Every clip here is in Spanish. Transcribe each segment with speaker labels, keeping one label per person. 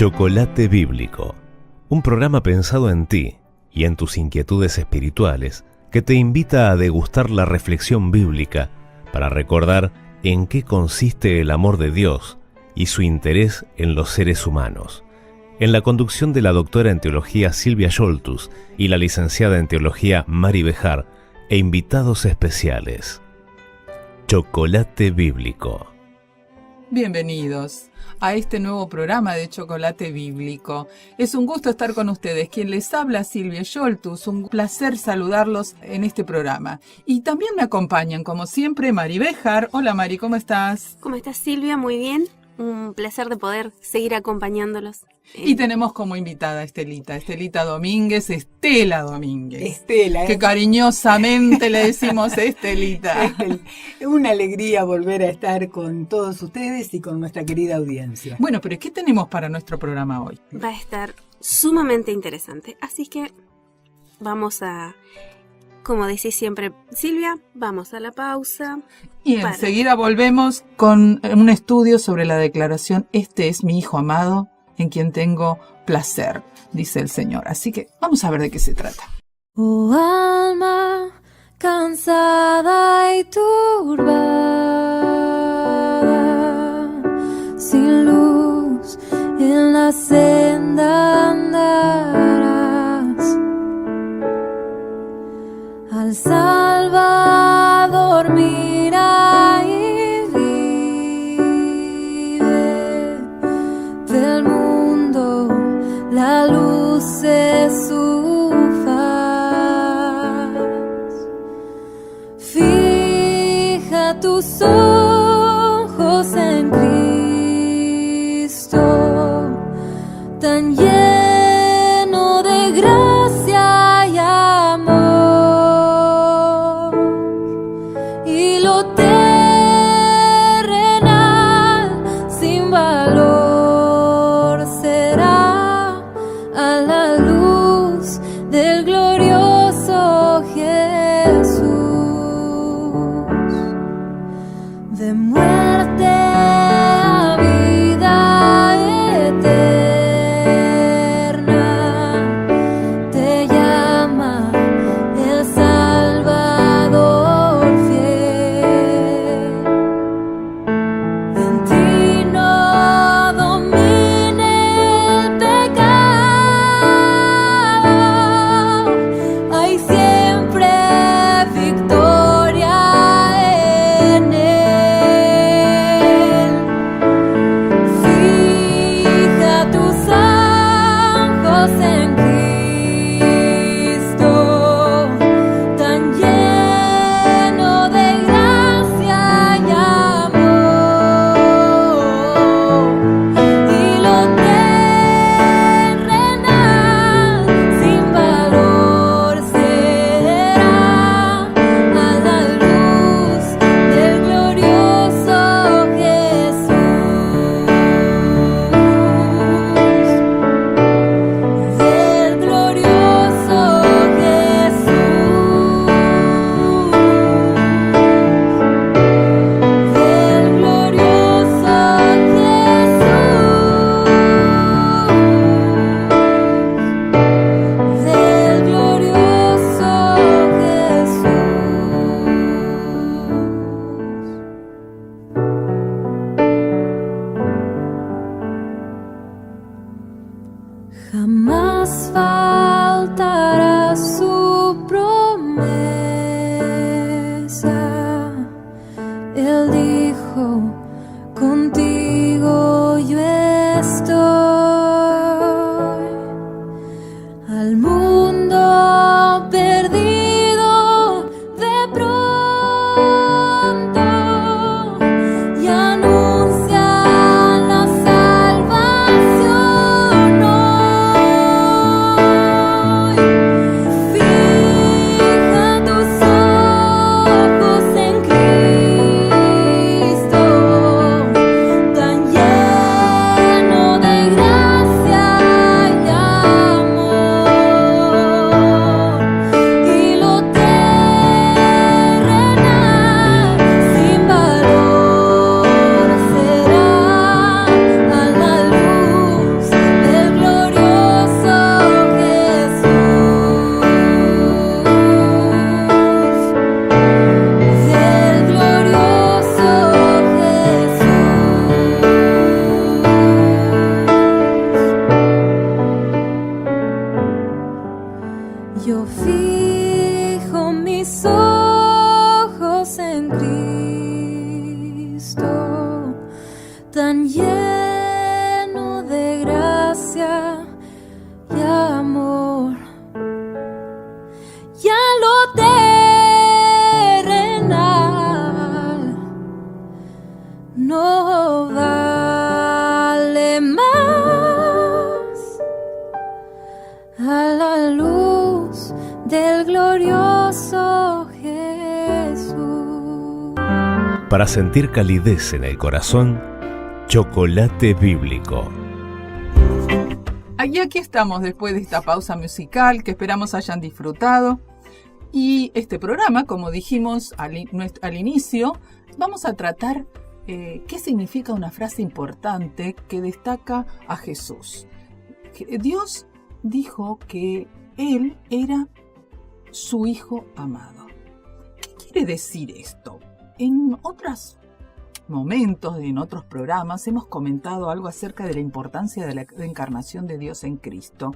Speaker 1: Chocolate Bíblico, un programa pensado en ti y en tus inquietudes espirituales que te invita a degustar la reflexión bíblica para recordar en qué consiste el amor de Dios y su interés en los seres humanos. En la conducción de la doctora en teología Silvia Scholtus y la licenciada en teología Mari Bejar e invitados especiales. Chocolate Bíblico.
Speaker 2: Bienvenidos a este nuevo programa de Chocolate Bíblico. Es un gusto estar con ustedes. Quien les habla, Silvia Scholtus. Un placer saludarlos en este programa. Y también me acompañan, como siempre, Mari Bejar. Hola Mari, ¿cómo estás?
Speaker 3: ¿Cómo estás, Silvia? Muy bien. Un placer de poder seguir acompañándolos.
Speaker 2: Y tenemos como invitada a Estela Domínguez. Estela Domínguez.
Speaker 4: Estela.
Speaker 2: Que cariñosamente le decimos Estelita.
Speaker 4: Una alegría volver a estar con todos ustedes y con nuestra querida audiencia.
Speaker 2: Bueno, pero ¿qué tenemos para nuestro programa hoy?
Speaker 3: Va a estar sumamente interesante. Así que vamos a, como decís siempre, Silvia, vamos a la pausa.
Speaker 2: Y enseguida volvemos con un estudio sobre la declaración: este es mi hijo amado, en quien tengo placer, dice el Señor. Así que vamos a ver de qué se trata.
Speaker 5: Oh alma cansada y turbada, sin luz en la senda andarás. Al Salvador mira y vive, del mundo la luz es su faz. Fija tus ojos en Cristo, tan lleno de gracia y amor, y lo terrenal sin valor será a la luz del glorioso Jesús. De muerte a vida eterna te llama el Salvador fiel. En ti no domine el pecado, hay siempre victoria en él. Fija tus ojos en Cristo, tan lleno de gracia y amor, y lo terrenal sin valor será a la luz del glorioso Jesús, del glorioso Jesús, del glorioso Jesús, del glorioso Jesús. Jamás faltará su promesa. Él dijo: contigo yo estoy. Al mundo perdido de pronto y anuncia la salvación hoy. Fija tus ojos en Cristo, lleno de gracia y amor. Ya lo terrenal no vale más a la luz del glorioso Jesús.
Speaker 1: Para sentir calidez en el corazón, chocolate bíblico.
Speaker 2: Y aquí estamos después de esta pausa musical que esperamos hayan disfrutado. Y este programa, como dijimos al inicio, vamos a tratar qué significa una frase importante que destaca a Jesús. Dios dijo que Él era su Hijo amado. ¿Qué quiere decir esto? En otros momentos, en otros programas, hemos comentado algo acerca de la importancia de la encarnación de Dios en Cristo.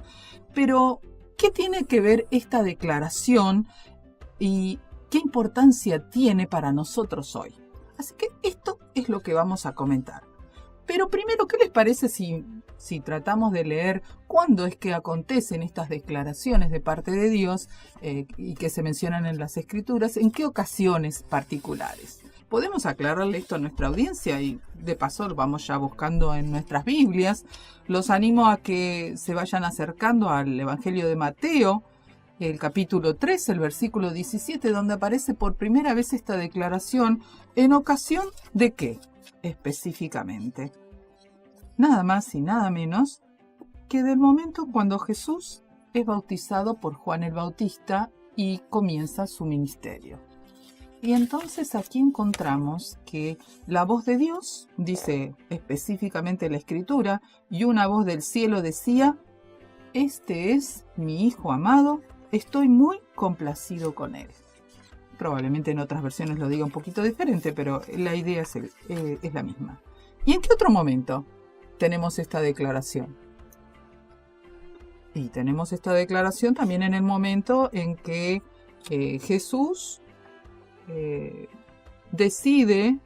Speaker 2: Pero, ¿qué tiene que ver esta declaración y qué importancia tiene para nosotros hoy? Así que esto es lo que vamos a comentar. Pero primero, ¿qué les parece si tratamos de leer cuándo es que acontecen estas declaraciones de parte de Dios y que se mencionan en las Escrituras? ¿En qué ocasiones particulares? Podemos aclararle esto a nuestra audiencia y de paso lo vamos ya buscando en nuestras Biblias. Los animo a que se vayan acercando al Evangelio de Mateo, el capítulo 3, el versículo 17, donde aparece por primera vez esta declaración. ¿En ocasión de qué? Específicamente. Nada más y nada menos que del momento cuando Jesús es bautizado por Juan el Bautista y comienza su ministerio. Y entonces aquí encontramos que la voz de Dios, dice específicamente la Escritura, y una voz del cielo decía: este es mi Hijo amado, estoy muy complacido con él. Probablemente en otras versiones lo diga un poquito diferente, pero la idea es la misma. ¿Y en qué otro momento tenemos esta declaración? Y tenemos esta declaración también en el momento en que Jesús decide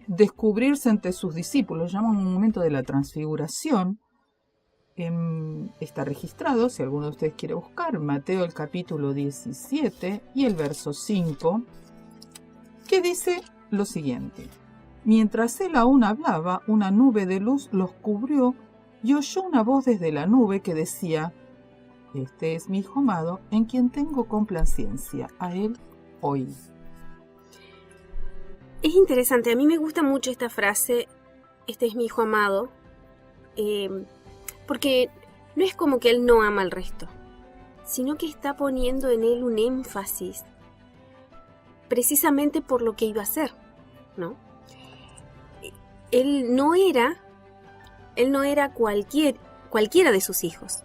Speaker 2: descubrirse ante sus discípulos. Llaman un momento de la transfiguración. Está registrado, si alguno de ustedes quiere buscar, Mateo el capítulo 17 y el verso 5, que dice lo siguiente: mientras él aún hablaba, una nube de luz los cubrió y oyó una voz desde la nube que decía: este es mi Hijo amado, en quien tengo complacencia, a él oíd.
Speaker 3: Es interesante, a mí me gusta mucho esta frase, este es mi Hijo amado, porque no es como que él no ama al resto, sino que está poniendo en él un énfasis precisamente por lo que iba a hacer, ¿no? Él no era cualquiera de sus hijos.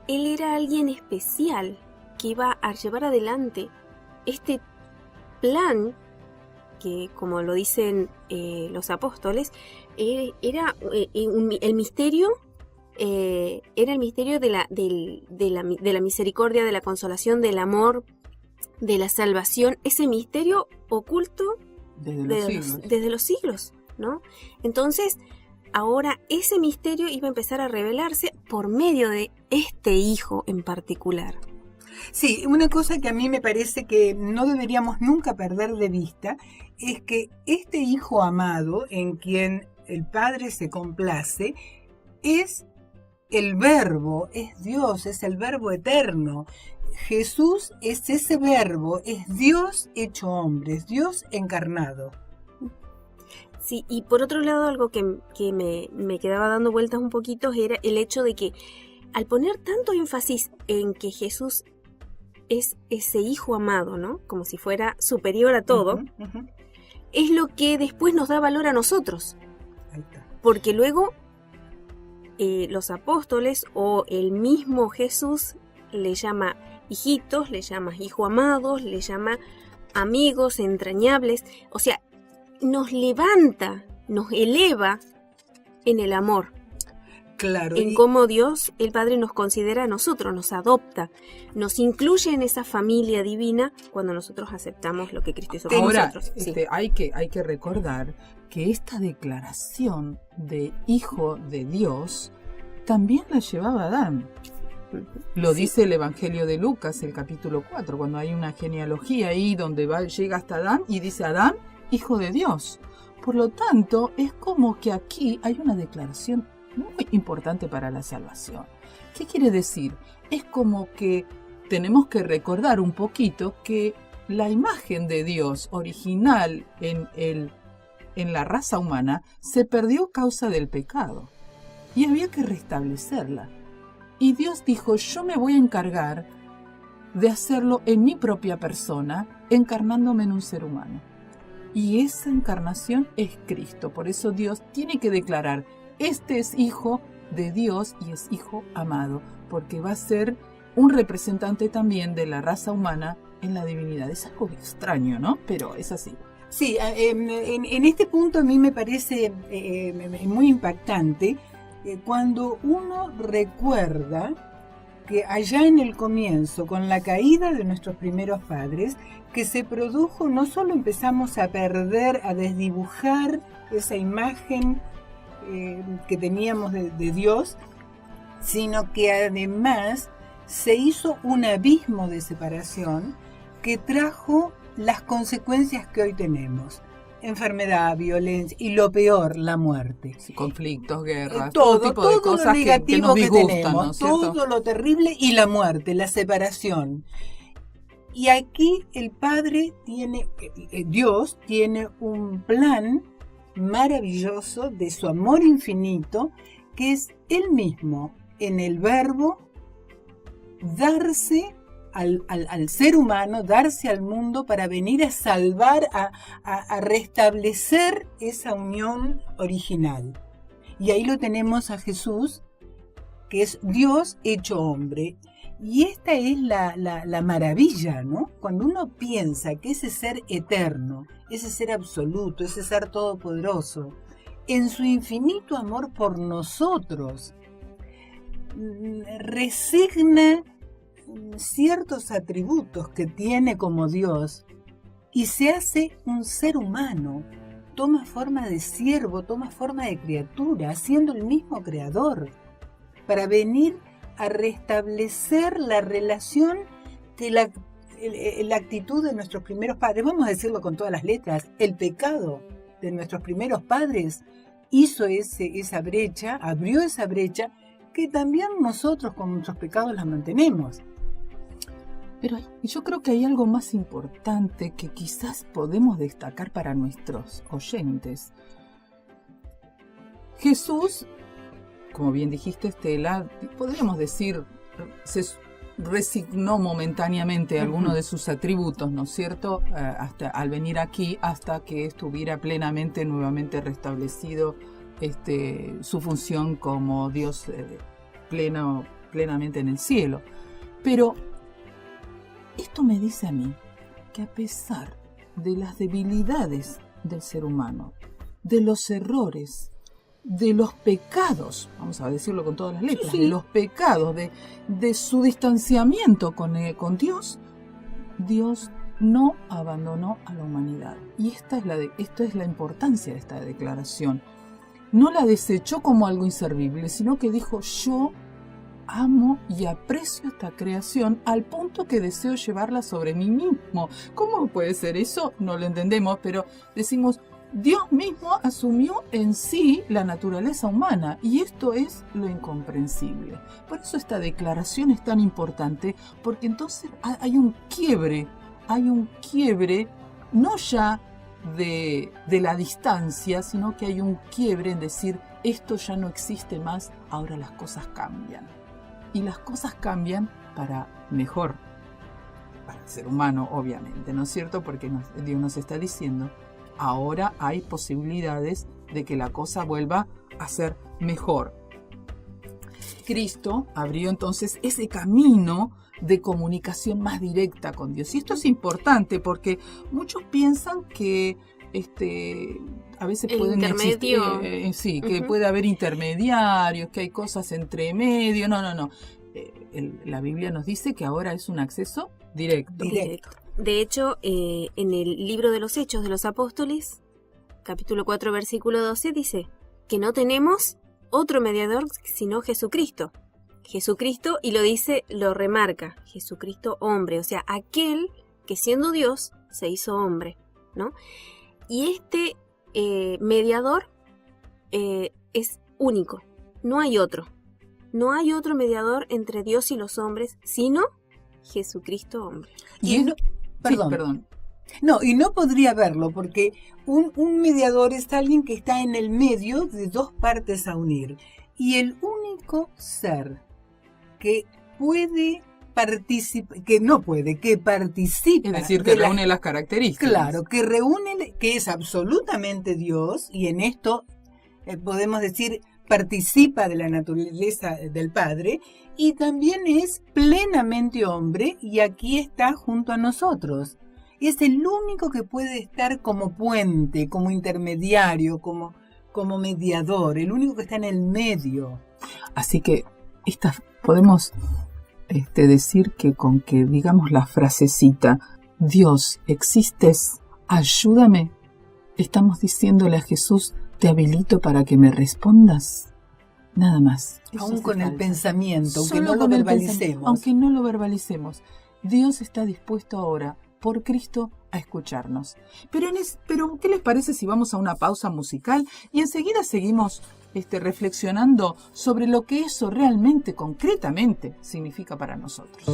Speaker 3: Él era alguien especial que iba a llevar adelante este plan que, como lo dicen los apóstoles, era el misterio. Era el misterio de la misericordia, de la consolación, del amor, de la salvación, ese misterio oculto desde los siglos, ¿no? Entonces, ahora ese misterio iba a empezar a revelarse por medio de este hijo en particular.
Speaker 4: Sí, una cosa que a mí me parece que no deberíamos nunca perder de vista es que este Hijo amado en quien el Padre se complace es el Verbo, es Dios, es el Verbo eterno. Jesús es ese Verbo, es Dios hecho hombre, es Dios encarnado.
Speaker 3: Sí, y por otro lado, algo que me quedaba dando vueltas un poquito era el hecho de que al poner tanto énfasis en que Jesús es ese Hijo amado, ¿no? Como si fuera superior a todo, es lo que después nos da valor a nosotros.
Speaker 4: Ahí está.
Speaker 3: Porque luego los apóstoles o el mismo Jesús le llama hijitos, le llama hijo amados, le llama amigos entrañables. O sea, nos levanta, nos eleva en el amor.
Speaker 4: Claro.
Speaker 3: En cómo Dios, el Padre, nos considera a nosotros, nos adopta, nos incluye en esa familia divina cuando nosotros aceptamos lo que Cristo hizo por
Speaker 2: Ahora,
Speaker 3: nosotros. Sí.
Speaker 2: hay que recordar que esta declaración de hijo de Dios también la llevaba Adán. Lo dice el Evangelio de Lucas, el capítulo 4, cuando hay una genealogía ahí donde llega hasta Adán y dice Adán, hijo de Dios. Por lo tanto, es como que aquí hay una declaración muy importante para la salvación. ¿Qué quiere decir? Es como que tenemos que recordar un poquito que la imagen de Dios original en la raza humana se perdió a causa del pecado y había que restablecerla. Y Dios dijo, yo me voy a encargar de hacerlo en mi propia persona, encarnándome en un ser humano. Y esa encarnación es Cristo. Por eso Dios tiene que declarar, este es hijo de Dios y es hijo amado, porque va a ser un representante también de la raza humana en la divinidad. Es algo extraño, ¿no? Pero es así.
Speaker 4: Sí, en este punto a mí me parece muy impactante cuando uno recuerda que allá en el comienzo, con la caída de nuestros primeros padres, que se produjo, no solo empezamos a perder, a desdibujar esa imagen que teníamos de Dios, sino que además se hizo un abismo de separación que trajo las consecuencias que hoy tenemos. Enfermedad, violencia y lo peor, la muerte.
Speaker 2: Conflictos, guerras,
Speaker 4: todo
Speaker 2: tipo de cosas
Speaker 4: lo negativo
Speaker 2: que nos disgustan,
Speaker 4: tenemos,
Speaker 2: ¿no es cierto?
Speaker 4: todo lo terrible y la muerte, la separación. Y aquí el Padre tiene, Dios tiene un plan maravilloso de su amor infinito, que es Él mismo, en el Verbo, darse al ser humano, darse al mundo para venir a salvar, a restablecer esa unión original. Y ahí lo tenemos a Jesús, que es Dios hecho hombre. Y esta es la maravilla, ¿no? Cuando uno piensa que ese ser eterno, ese ser absoluto, ese ser todopoderoso, en su infinito amor por nosotros, resigna ciertos atributos que tiene como Dios y se hace un ser humano, toma forma de siervo, toma forma de criatura, siendo el mismo creador, para venir a restablecer la relación de la actitud de nuestros primeros padres. Vamos a decirlo con todas las letras, el pecado de nuestros primeros padres hizo esa brecha, abrió esa brecha, que también nosotros con nuestros pecados la mantenemos.
Speaker 2: Pero yo creo que hay algo más importante que quizás podemos destacar para nuestros oyentes. Jesús, como bien dijiste, Estela, podríamos decir, se resignó momentáneamente algunos de sus atributos, ¿no es cierto?, hasta al venir aquí, hasta que estuviera plenamente, nuevamente restablecido su función como Dios plenamente en el cielo. Pero esto me dice a mí que a pesar de las debilidades del ser humano, de los errores, de los pecados, vamos a decirlo con todas las letras, sí, de los pecados, de su distanciamiento con Dios, Dios no abandonó a la humanidad. Y esto es la importancia de esta declaración. No la desechó como algo inservible, sino que dijo, yo amo y aprecio esta creación al punto que deseo llevarla sobre mí mismo. ¿Cómo puede ser eso? No lo entendemos, pero decimos, Dios mismo asumió en sí la naturaleza humana y esto es lo incomprensible. Por eso esta declaración es tan importante, porque entonces hay un quiebre no ya de la distancia, sino que hay un quiebre en decir, esto ya no existe más, ahora las cosas cambian. Y las cosas cambian para mejor, para el ser humano, obviamente, ¿no es cierto? Porque Dios nos está diciendo, ahora hay posibilidades de que la cosa vuelva a ser mejor. Cristo abrió entonces ese camino de comunicación más directa con Dios. Y esto es importante porque muchos piensan que a veces
Speaker 3: El
Speaker 2: pueden
Speaker 3: intermedio.
Speaker 2: existir, que
Speaker 3: Ujú.
Speaker 2: puede haber intermediarios, que hay cosas entre medio. No. La Biblia nos dice que ahora es un acceso directo.
Speaker 4: Directo.
Speaker 3: De hecho, en el libro de los Hechos de los Apóstoles, capítulo 4, versículo 12, dice que no tenemos otro mediador sino Jesucristo. Jesucristo, y lo dice, lo remarca, Jesucristo hombre, o sea, aquel que siendo Dios se hizo hombre, ¿no? Y este mediador es único, no hay otro. No hay otro mediador entre Dios y los hombres, sino Jesucristo hombre.
Speaker 4: Y no, perdón.
Speaker 2: Sí, perdón.
Speaker 4: No, y no podría verlo, porque un mediador es alguien que está en el medio de dos partes a unir. Y el único ser que puede participar, que participa.
Speaker 2: Es decir, que reúne las características.
Speaker 4: Claro, que reúne, que es absolutamente Dios, y en esto podemos decir participa de la naturaleza del Padre, y también es plenamente hombre, y aquí está junto a nosotros. Es el único que puede estar como puente, como intermediario, como mediador, el único que está en el medio.
Speaker 2: Así que podemos decir que con que digamos la frasecita, Dios, existes, ayúdame, estamos diciéndole a Jesús, te habilito para que me respondas. Nada más. Eso
Speaker 4: Aún
Speaker 2: hace
Speaker 4: con el
Speaker 2: falta.
Speaker 4: pensamiento, aunque
Speaker 2: Solo
Speaker 4: no lo
Speaker 2: con el
Speaker 4: verbalicemos.
Speaker 2: pensamiento, aunque no lo verbalicemos. Dios está dispuesto ahora, por Cristo, a escucharnos. Pero, ¿qué les parece si vamos a una pausa musical y enseguida seguimos reflexionando sobre lo que eso realmente, concretamente, significa para nosotros?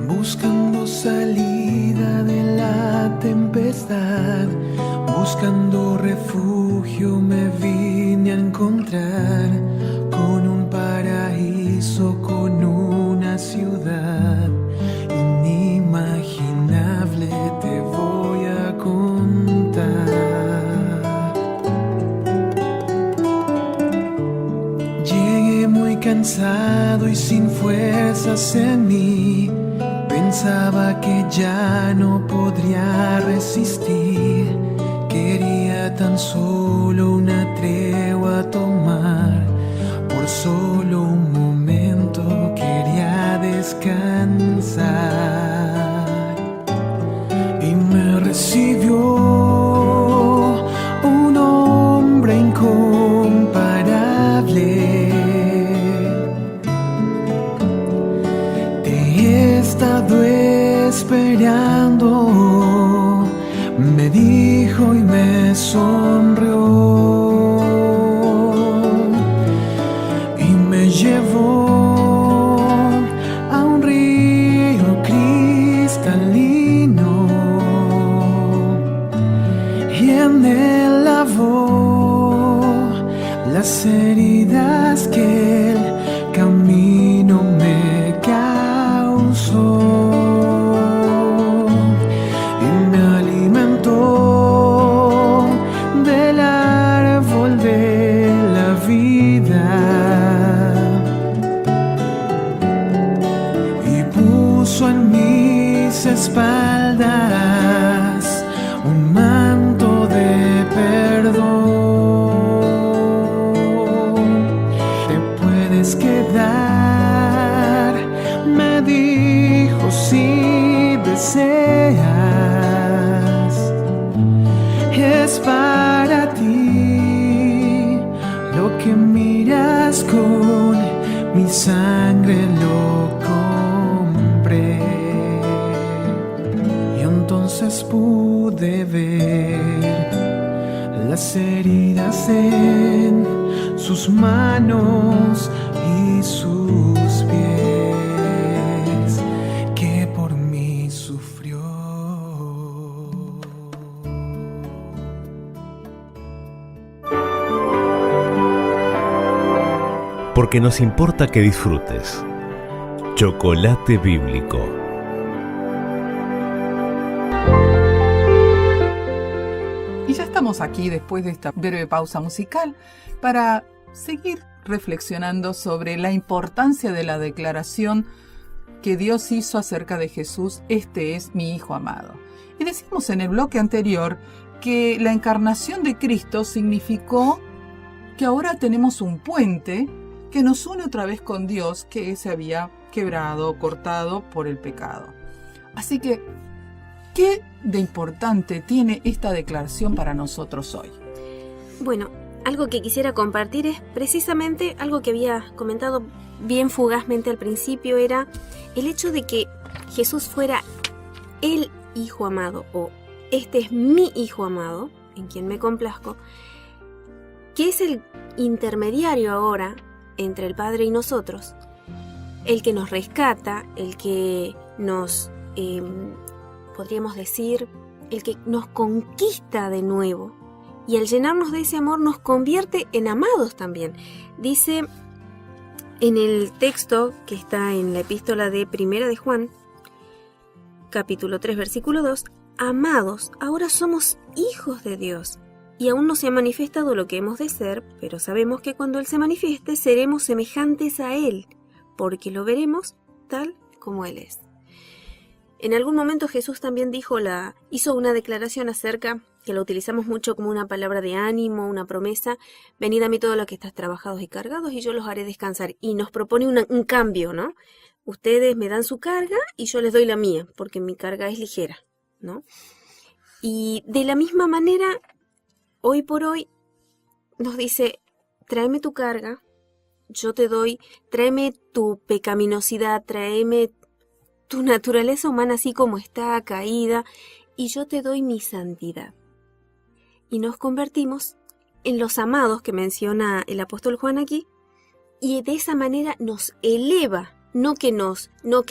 Speaker 6: Buscando salida de la tempestad, buscando refugio me vine a encontrar con un paraíso, con una ciudad inimaginable te voy a contar. Llegué muy cansado y sin fuerzas en mí. Pensaba que ya no podría resistir. Quería tan solo una tregua tomar. Por solo un momento quería descansar. Y me recibió un hombre incomparable. He estado esperando, me dijo y me sonrió, y me llevó a un río cristalino, y en él lavó las heridas que el camino me causó, y me alimentó del árbol de la vida, y puso en mis espaldas un manto de perdón. Te puedes quedar, me dijo, si deseas, es para ti lo que miras, con mi sangre lo compré. Y entonces pude ver las heridas en sus manos y sus pies, que por mí sufrió.
Speaker 1: Porque nos importa que disfrutes. Chocolate Bíblico.
Speaker 2: Y ya estamos aquí después de esta breve pausa musical para seguir reflexionando sobre la importancia de la declaración que Dios hizo acerca de Jesús: este es mi Hijo amado. Y decimos en el bloque anterior que la encarnación de Cristo significó que ahora tenemos un puente que nos une otra vez con Dios, que se había quebrado, cortado por el pecado. Así que, ¿qué de importante tiene esta declaración para nosotros hoy?
Speaker 3: Bueno, algo que quisiera compartir es precisamente algo que había comentado bien fugazmente al principio, era el hecho de que Jesús fuera el Hijo amado, o este es mi Hijo amado, en quien me complazco, que es el intermediario ahora entre el Padre y nosotros, el que nos rescata, el que nos, podríamos decir, el que nos conquista de nuevo, y al llenarnos de ese amor nos convierte en amados también. Dice en el texto que está en la epístola de Primera de Juan, capítulo 3, versículo 2, amados, ahora somos hijos de Dios. Y aún no se ha manifestado lo que hemos de ser, pero sabemos que cuando Él se manifieste seremos semejantes a Él, porque lo veremos tal como Él es. En algún momento Jesús también hizo una declaración acerca, que la utilizamos mucho como una palabra de ánimo, una promesa: venid a mí todos los que estáis trabajados y cargados y yo los haré descansar. Y nos propone un cambio, ¿no? Ustedes me dan su carga y yo les doy la mía, porque mi carga es ligera, ¿no? Y de la misma manera, hoy por hoy nos dice: tráeme tu carga, yo te doy, tráeme tu pecaminosidad, tráeme tu naturaleza humana así como está, caída, y yo te doy mi santidad. Y nos convertimos en los amados que menciona el apóstol Juan aquí, y de esa manera nos eleva, no que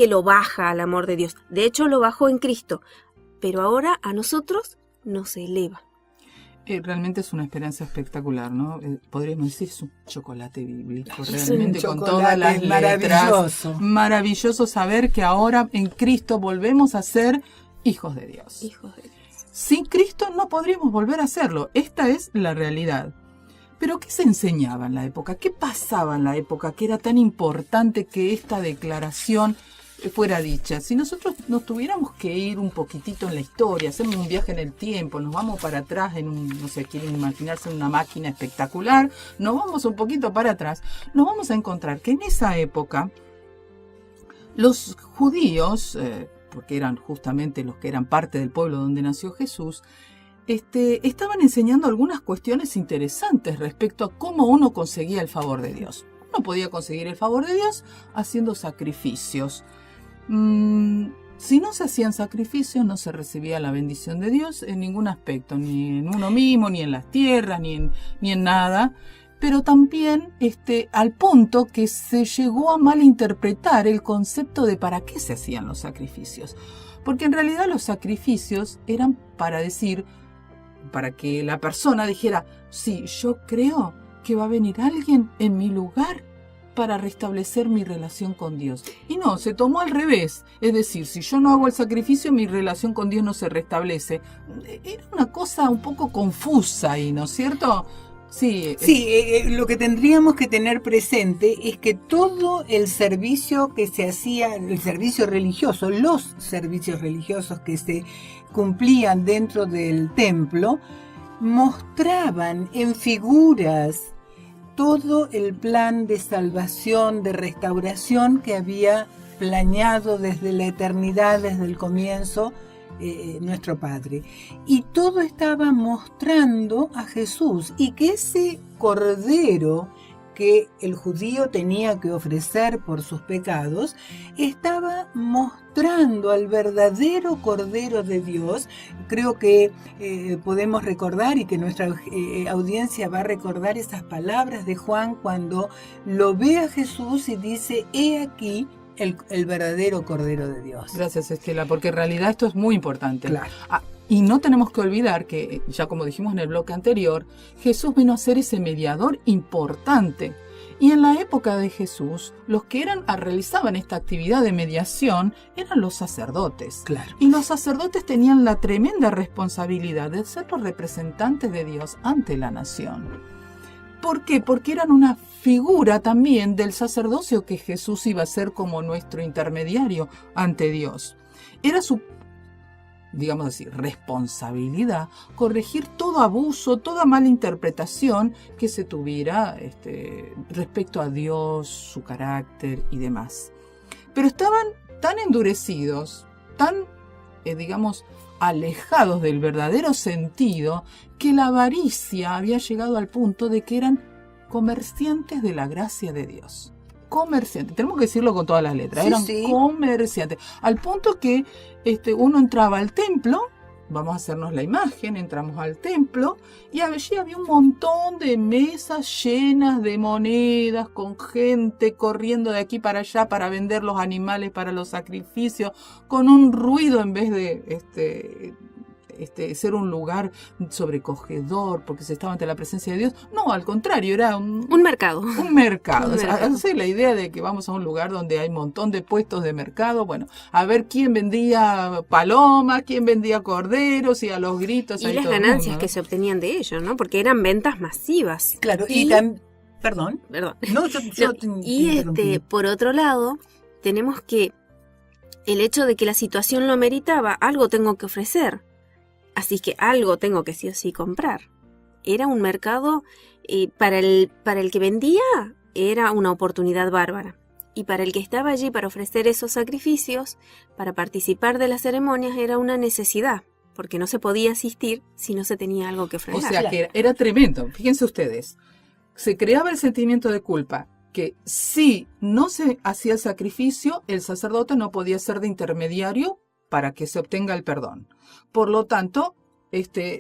Speaker 3: lo baja al amor de Dios. De hecho lo bajó en Cristo, pero ahora a nosotros nos eleva.
Speaker 2: Realmente es una experiencia espectacular, ¿no? Podríamos decir, es un chocolate bíblico,
Speaker 4: Es
Speaker 2: realmente,
Speaker 4: un
Speaker 2: con todas las letras.
Speaker 4: maravilloso.
Speaker 2: Maravilloso saber que ahora en Cristo volvemos a ser hijos de Dios.
Speaker 3: Hijos de Dios.
Speaker 2: Sin Cristo no podríamos volver a hacerlo. Esta es la realidad. Pero ¿qué se enseñaba en la época? ¿Qué pasaba en la época que era tan importante que esta declaración fuera dicha? Si nosotros nos tuviéramos que ir un poquitito en la historia, hacemos un viaje en el tiempo, nos vamos para atrás no sé, quieren imaginarse una máquina espectacular, nos vamos un poquito para atrás, nos vamos a encontrar que en esa época los judíos, porque eran justamente los que eran parte del pueblo donde nació Jesús, estaban enseñando algunas cuestiones interesantes respecto a cómo uno conseguía el favor de Dios. Uno podía conseguir el favor de Dios haciendo sacrificios. Si no se hacían sacrificios, no se recibía la bendición de Dios en ningún aspecto, ni en uno mismo, ni en las tierras, ni en nada. Pero también al punto que se llegó a malinterpretar el concepto de para qué se hacían los sacrificios. Porque en realidad los sacrificios eran para que la persona dijera: sí, yo creo que va a venir alguien en mi lugar para restablecer mi relación con Dios. Y no, se tomó al revés. Es decir, si yo no hago el sacrificio, mi relación con Dios no se restablece. Era una cosa un poco confusa ahí, ¿no es cierto? Sí,
Speaker 4: lo que tendríamos que tener presente es que todo el servicio que se hacía, el servicio religioso, los servicios religiosos que se cumplían dentro del templo, mostraban en figuras todo el plan de salvación, de restauración que había planeado desde la eternidad, desde el comienzo, nuestro Padre. Y todo estaba mostrando a Jesús, y que ese Cordero que el judío tenía que ofrecer por sus pecados, estaba mostrando al verdadero Cordero de Dios. Creo que podemos recordar, y que nuestra audiencia va a recordar esas palabras de Juan cuando lo ve a Jesús y dice: he aquí el verdadero Cordero de Dios.
Speaker 2: Gracias, Estela, porque en realidad esto es muy importante.
Speaker 4: Claro.
Speaker 2: Y no tenemos que olvidar que, ya como dijimos en el bloque anterior, Jesús vino a ser ese mediador importante. Y en la época de Jesús, los que realizaban esta actividad de mediación eran los sacerdotes.
Speaker 4: Claro.
Speaker 2: Y los sacerdotes tenían la tremenda responsabilidad de ser los representantes de Dios ante la nación. ¿Por qué? Porque eran una figura también del sacerdocio que Jesús iba a ser como nuestro intermediario ante Dios. Era su, digamos así, responsabilidad corregir todo abuso, toda mala interpretación que se tuviera respecto a Dios, su carácter y demás. Pero estaban tan endurecidos, tan, digamos, alejados del verdadero sentido, que la avaricia había llegado al punto de que eran comerciantes de la gracia de Dios. Comerciantes, tenemos que decirlo con todas las letras,
Speaker 4: Sí,
Speaker 2: eran
Speaker 4: sí.
Speaker 2: comerciantes, al punto que uno entraba al templo, vamos a hacernos la imagen, entramos al templo y allí había un montón de mesas llenas de monedas, con gente corriendo de aquí para allá para vender los animales para los sacrificios, con un ruido en vez de ser un lugar sobrecogedor porque se estaba ante la presencia de Dios. No, al contrario, era
Speaker 3: Un mercado.
Speaker 2: un mercado.
Speaker 3: Un
Speaker 2: O sea,
Speaker 3: mercado.
Speaker 2: hace la idea de que vamos a un lugar donde hay un montón de puestos de mercado, bueno, a ver quién vendía palomas, quién vendía corderos, y a los gritos.
Speaker 3: Y
Speaker 2: ahí
Speaker 3: las
Speaker 2: todo el
Speaker 3: ganancias
Speaker 2: mundo, ¿no?
Speaker 3: que se obtenían de ello, ¿no? Porque eran ventas masivas.
Speaker 4: Claro,
Speaker 3: Y-
Speaker 4: Perdón.
Speaker 3: Perdón.
Speaker 4: No, yo
Speaker 3: No,
Speaker 4: te
Speaker 3: y
Speaker 4: interrumpí.
Speaker 3: por otro lado, tenemos que el hecho de que la situación lo meritaba, algo tengo que ofrecer. Así que algo tengo que sí o sí comprar. Era un mercado, para el que vendía, era una oportunidad bárbara. Y para el que estaba allí para ofrecer esos sacrificios, para participar de las ceremonias, era una necesidad, porque no se podía asistir si no se tenía algo que
Speaker 2: O
Speaker 3: ofrecer.
Speaker 2: sea que era tremendo. Fíjense ustedes, se creaba el sentimiento de culpa, que si no se hacía el sacrificio, el sacerdote no podía ser de intermediario para que se obtenga el perdón. Por lo tanto,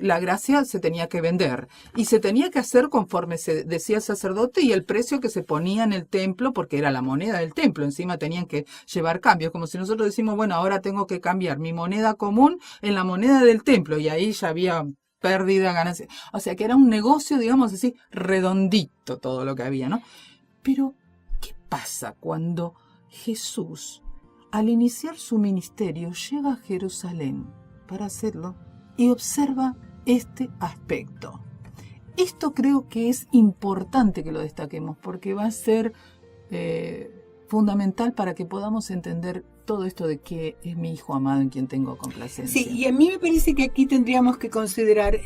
Speaker 2: la gracia se tenía que vender y se tenía que hacer conforme se decía el sacerdote y el precio que se ponía en el templo, porque era la moneda del templo. Encima tenían que llevar cambios, como si nosotros decimos, bueno, ahora tengo que cambiar mi moneda común en la moneda del templo, y ahí ya había pérdida, ganancia. O sea que era un negocio, digamos así, redondito todo lo que había, ¿no? Pero, ¿qué pasa cuando Jesús, al iniciar su ministerio, llega a Jerusalén para hacerlo y observa este aspecto? Esto creo que es importante que lo destaquemos, porque va a ser fundamental para que podamos entender todo esto de que es mi hijo amado en quien tengo complacencia.
Speaker 4: Sí, y a mí me parece que aquí tendríamos que considerar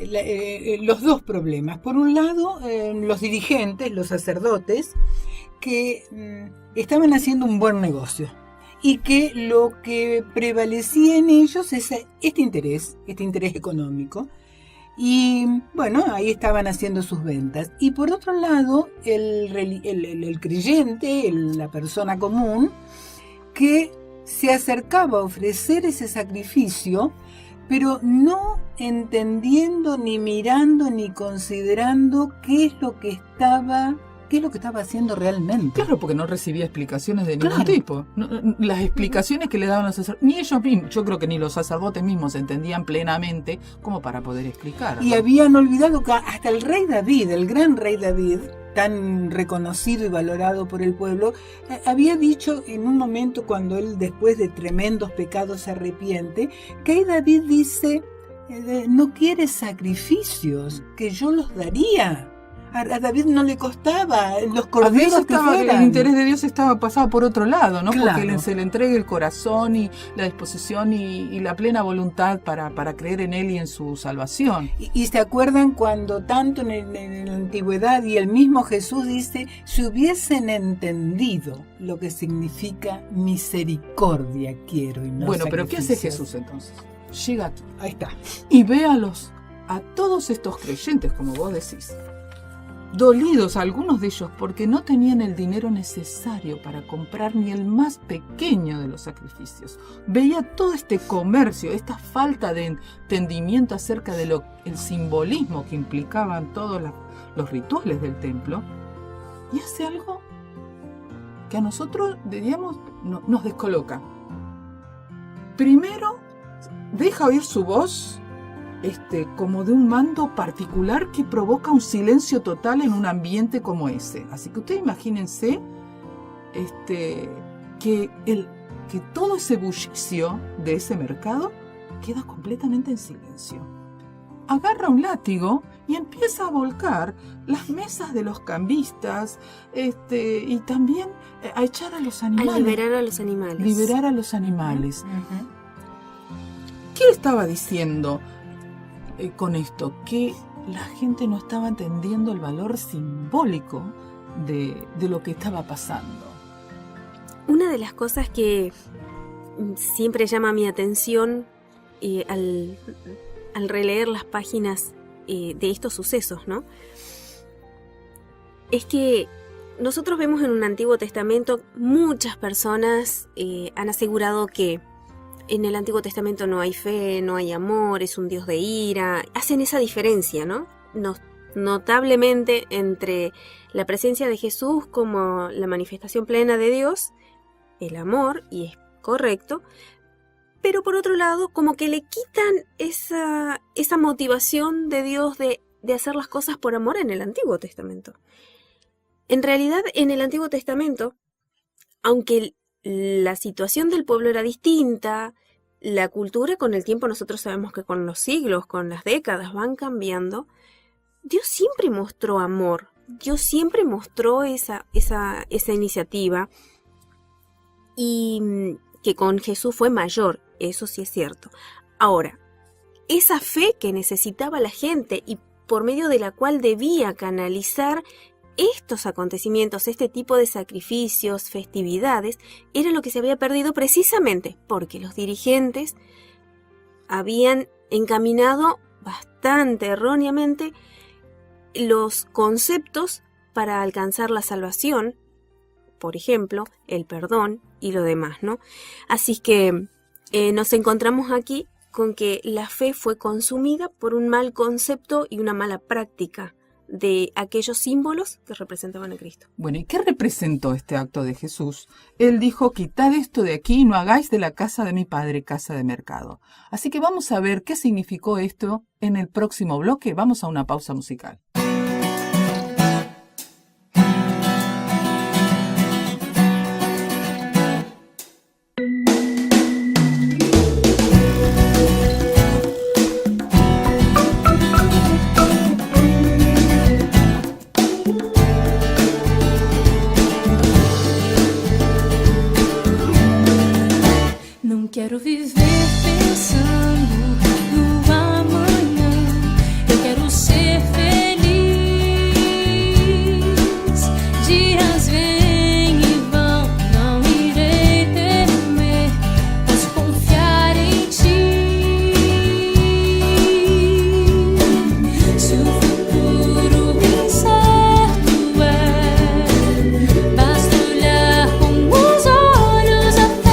Speaker 4: los dos problemas. Por un lado, los dirigentes, los sacerdotes, que estaban haciendo un buen negocio y que lo que prevalecía en ellos es este interés económico. Y bueno, ahí estaban haciendo sus ventas. Y por otro lado, el creyente, la persona común, que se acercaba a ofrecer ese sacrificio, pero no entendiendo, ni mirando, ni considerando qué es lo que estaba haciendo realmente.
Speaker 2: Claro, porque no recibía explicaciones de ningún
Speaker 4: Claro.
Speaker 2: tipo. Las explicaciones que le daban los sacerdotes, ni ellos mismos, yo creo que ni los sacerdotes mismos entendían plenamente como para poder explicar.
Speaker 4: Y habían olvidado que hasta el rey David, el gran rey David, tan reconocido y valorado por el pueblo, había dicho en un momento, cuando él después de tremendos pecados se arrepiente, que ahí David dice, no quiere sacrificios, que yo los daría. A David no le costaba los corderos que fueran.
Speaker 2: El interés de Dios estaba pasado por otro lado, ¿no?
Speaker 4: Claro.
Speaker 2: Porque se le entrega el corazón y la disposición y la plena voluntad para creer en Él y en su salvación.
Speaker 4: Y se acuerdan cuando tanto en la antigüedad y el mismo Jesús dice, si hubiesen entendido lo que significa misericordia quiero y no
Speaker 2: Bueno, pero ¿qué hace
Speaker 4: sacrificios.
Speaker 2: Jesús entonces? Llega aquí
Speaker 4: Ahí está.
Speaker 2: y ve a todos estos creyentes, como vos decís, dolidos algunos de ellos porque no tenían el dinero necesario para comprar ni el más pequeño de los sacrificios. Veía todo este comercio, esta falta de entendimiento acerca de el simbolismo que implicaban todos los rituales del templo, y hace algo que a nosotros, diríamos, nos descoloca. Primero, deja oír su voz como de un mando particular que provoca un silencio total en un ambiente como ese. Así que ustedes imagínense que todo ese bullicio de ese mercado queda completamente en silencio. Agarra un látigo y empieza a volcar las mesas de los cambistas y también a echar a los animales.
Speaker 3: A liberar a los animales.
Speaker 2: Liberar a los animales.
Speaker 4: Ujú.
Speaker 2: ¿Qué estaba diciendo con esto? Que la gente no estaba entendiendo el valor simbólico de lo que estaba pasando.
Speaker 3: Una de las cosas que siempre llama mi atención al releer las páginas de estos sucesos, ¿no? Es que nosotros vemos en un Antiguo Testamento muchas personas han asegurado que en el Antiguo Testamento no hay fe, no hay amor, es un Dios de ira. Hacen esa diferencia, ¿no? Notablemente entre la presencia de Jesús como la manifestación plena de Dios, el amor, y es correcto, pero por otro lado, como que le quitan esa motivación de Dios de hacer las cosas por amor en el Antiguo Testamento. En realidad, en el Antiguo Testamento, aunque la situación del pueblo era distinta, la cultura con el tiempo, nosotros sabemos que con los siglos, con las décadas van cambiando, Dios siempre mostró amor, Dios siempre mostró esa iniciativa, y que con Jesús fue mayor, eso sí es cierto. Ahora, esa fe que necesitaba la gente y por medio de la cual debía canalizar estos acontecimientos, este tipo de sacrificios, festividades, era lo que se había perdido precisamente porque los dirigentes habían encaminado bastante erróneamente los conceptos para alcanzar la salvación, por ejemplo, el perdón y lo demás, ¿no? Así que nos encontramos aquí con que la fe fue consumida por un mal concepto y una mala práctica de aquellos símbolos que representaban a Cristo.
Speaker 2: Bueno, ¿y qué representó este acto de Jesús? Él dijo, quitad esto de aquí y no hagáis de la casa de mi padre casa de mercado. Así que vamos a ver qué significó esto en el próximo bloque. Vamos a una pausa musical.
Speaker 5: Quero viver pensando no amanhã. Eu quero ser feliz. Dias vêm e vão, não irei temer. Posso confiar em ti. Se o futuro incerto é, basta olhar com os olhos a fé.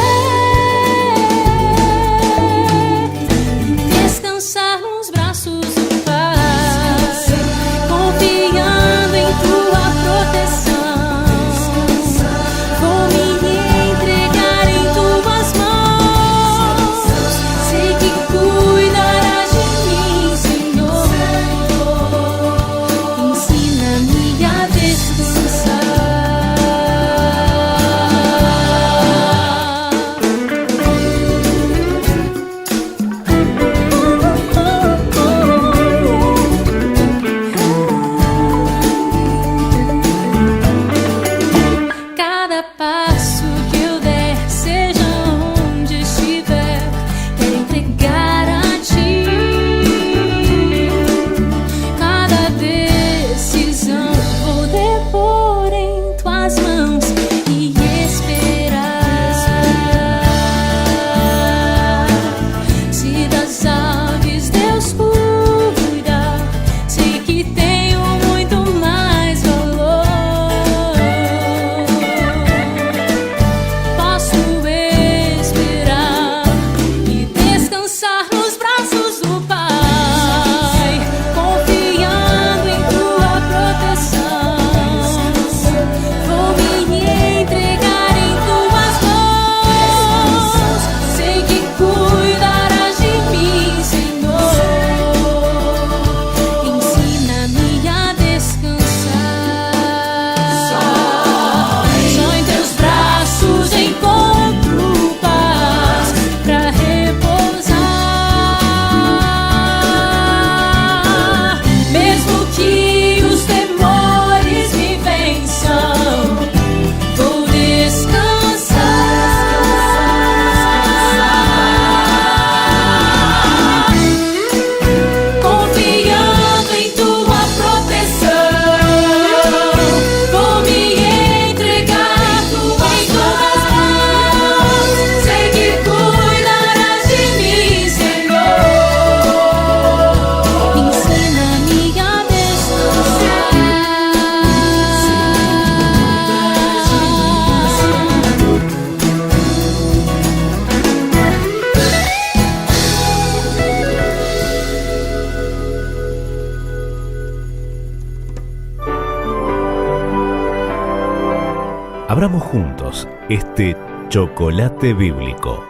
Speaker 1: Abramos juntos este chocolate bíblico.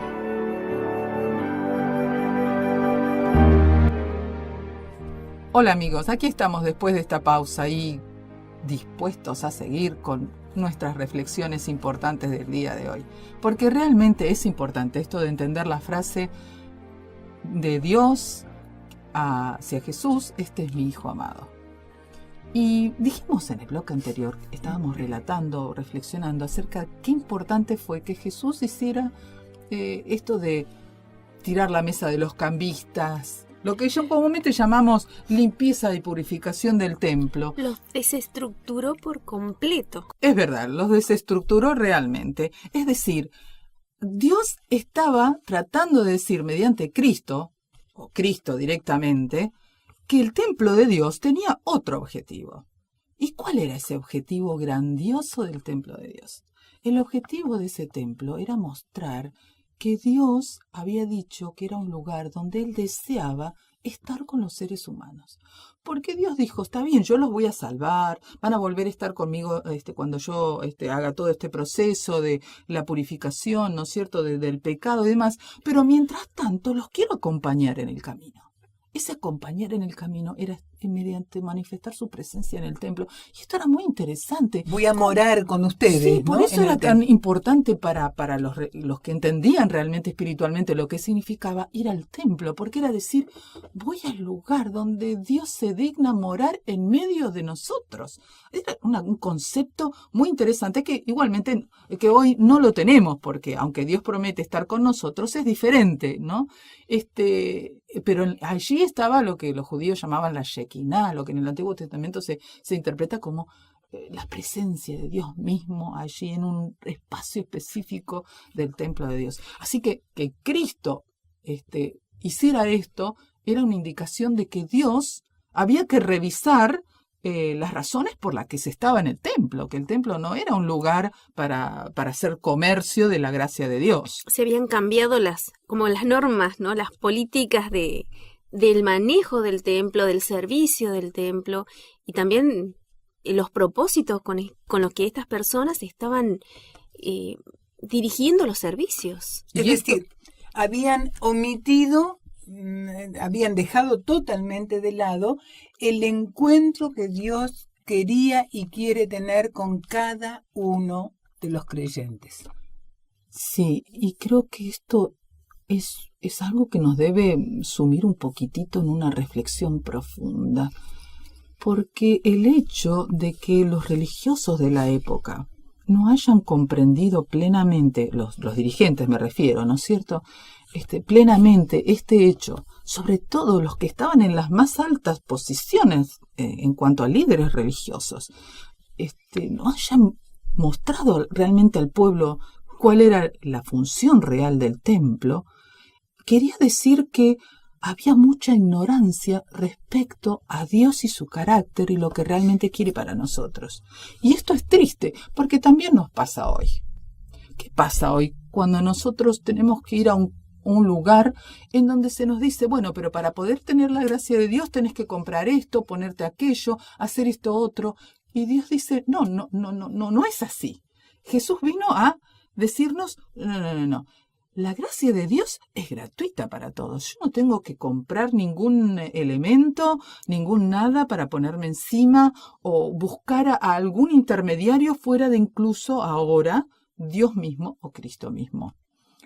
Speaker 2: Hola amigos, aquí estamos después de esta pausa y dispuestos a seguir con nuestras reflexiones importantes del día de hoy. Porque realmente es importante esto de entender la frase de Dios hacia Jesús: este es mi Hijo amado. Y dijimos en el bloque anterior, estábamos relatando, reflexionando acerca de qué importante fue que Jesús hiciera esto de tirar la mesa de los cambistas, lo que yo comúnmente llamamos limpieza y purificación del templo.
Speaker 3: Los desestructuró por completo.
Speaker 2: Es verdad, los desestructuró realmente. Es decir, Dios estaba tratando de decir mediante Cristo, o Cristo directamente, que el templo de Dios tenía otro objetivo. ¿Y cuál era ese objetivo grandioso del templo de Dios? El objetivo de ese templo era mostrar que Dios había dicho que era un lugar donde Él deseaba estar con los seres humanos. Porque Dios dijo, está bien, yo los voy a salvar, van a volver a estar conmigo cuando yo haga todo este proceso de la purificación, ¿no es cierto?, del pecado y demás, pero mientras tanto los quiero acompañar en el camino. Ese acompañar en el camino era mediante manifestar su presencia en el templo. Y esto era muy interesante.
Speaker 4: Voy a morar con ustedes.
Speaker 2: Sí, por
Speaker 4: ¿no?
Speaker 2: eso era tan importante para los que entendían realmente espiritualmente lo que significaba ir al templo, porque era decir, voy al lugar donde Dios se digna morar en medio de nosotros. Era un concepto muy interesante que igualmente que hoy no lo tenemos, porque aunque Dios promete estar con nosotros, es diferente, ¿no? Pero allí estaba lo que los judíos llamaban la Shekinah, lo que en el Antiguo Testamento se interpreta como la presencia de Dios mismo allí en un espacio específico del templo de Dios. Así que Cristo hiciera esto era una indicación de que Dios había que revisar las razones por las que se estaba en el templo, que el templo no era un lugar para hacer comercio de la gracia de Dios.
Speaker 3: Se habían cambiado las normas, ¿no? Las políticas del manejo del templo, del servicio del templo y también los propósitos con los que estas personas estaban dirigiendo los servicios.
Speaker 4: Es decir, habían omitido, habían dejado totalmente de lado el encuentro que Dios quería y quiere tener con cada uno de los creyentes.
Speaker 2: Sí, y creo que esto es algo que nos debe sumir un poquitito en una reflexión profunda, porque el hecho de que los religiosos de la época no hayan comprendido plenamente, los dirigentes me refiero, ¿no es cierto?, plenamente este hecho, sobre todo los que estaban en las más altas posiciones en cuanto a líderes religiosos, no hayan mostrado realmente al pueblo cuál era la función real del templo, quería decir que había mucha ignorancia respecto a Dios y su carácter y lo que realmente quiere para nosotros. Y esto es triste, porque también nos pasa hoy. ¿Qué pasa hoy cuando nosotros tenemos que ir a un lugar en donde se nos dice, bueno, pero para poder tener la gracia de Dios tenés que comprar esto, ponerte aquello, hacer esto otro? Y Dios dice, no es así. Jesús vino a decirnos, no. La gracia de Dios es gratuita para todos. Yo no tengo que comprar ningún elemento, ningún nada para ponerme encima o buscar a algún intermediario fuera de incluso ahora Dios mismo o Cristo mismo.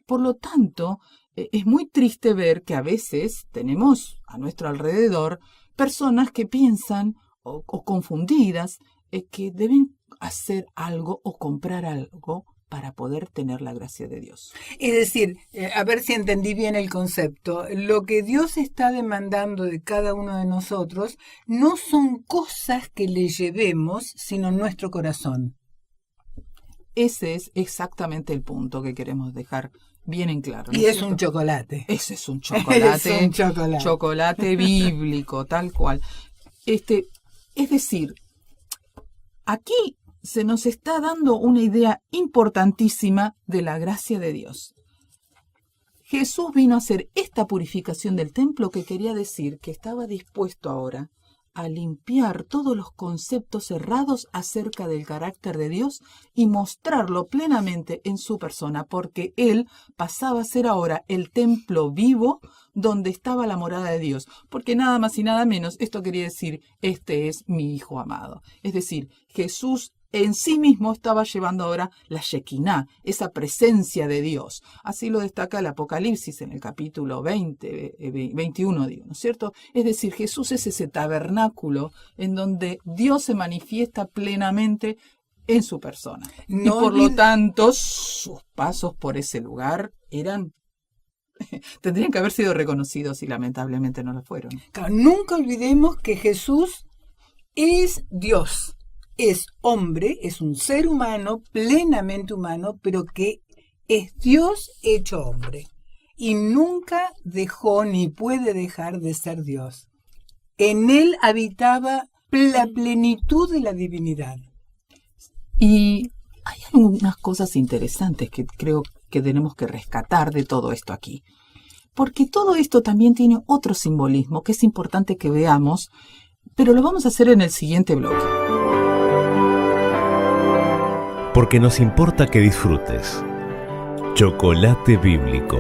Speaker 2: Por lo tanto, es muy triste ver que a veces tenemos a nuestro alrededor personas que piensan o confundidas que deben hacer algo o comprar algo para poder tener la gracia de Dios.
Speaker 4: Es decir, a ver si entendí bien el concepto, lo que Dios está demandando de cada uno de nosotros no son cosas que le llevemos, sino nuestro corazón.
Speaker 2: Ese es exactamente el punto que queremos dejar bien en claro. ¿No
Speaker 4: y es
Speaker 2: cierto?
Speaker 4: Un chocolate.
Speaker 2: Ese es un chocolate.
Speaker 4: Es un chocolate.
Speaker 2: Chocolate bíblico, tal cual. Es decir, aquí se nos está dando una idea importantísima de la gracia de Dios. Jesús vino a hacer esta purificación del templo que quería decir que estaba dispuesto ahora a limpiar todos los conceptos errados acerca del carácter de Dios y mostrarlo plenamente en su persona, porque Él pasaba a ser ahora el templo vivo donde estaba la morada de Dios. Porque nada más y nada menos, esto quería decir, este es mi Hijo amado. Es decir, Jesús en sí mismo estaba llevando ahora la Shekinah, esa presencia de Dios. Así lo destaca el Apocalipsis en el capítulo 21, digo, ¿no es cierto? Es decir, Jesús es ese tabernáculo en donde Dios se manifiesta plenamente en su persona. Y por lo tanto, sus pasos por ese lugar tendrían que haber sido reconocidos y lamentablemente no lo fueron.
Speaker 4: Claro, nunca olvidemos que Jesús es Dios. Es hombre, es un ser humano, plenamente humano, pero que es Dios hecho hombre. Y nunca dejó ni puede dejar de ser Dios. En él habitaba la plenitud de la divinidad.
Speaker 2: Y hay algunas cosas interesantes que creo que tenemos que rescatar de todo esto aquí. Porque todo esto también tiene otro simbolismo que es importante que veamos, pero lo vamos a hacer en el siguiente bloque.
Speaker 1: Porque nos importa que disfrutes. Chocolate bíblico.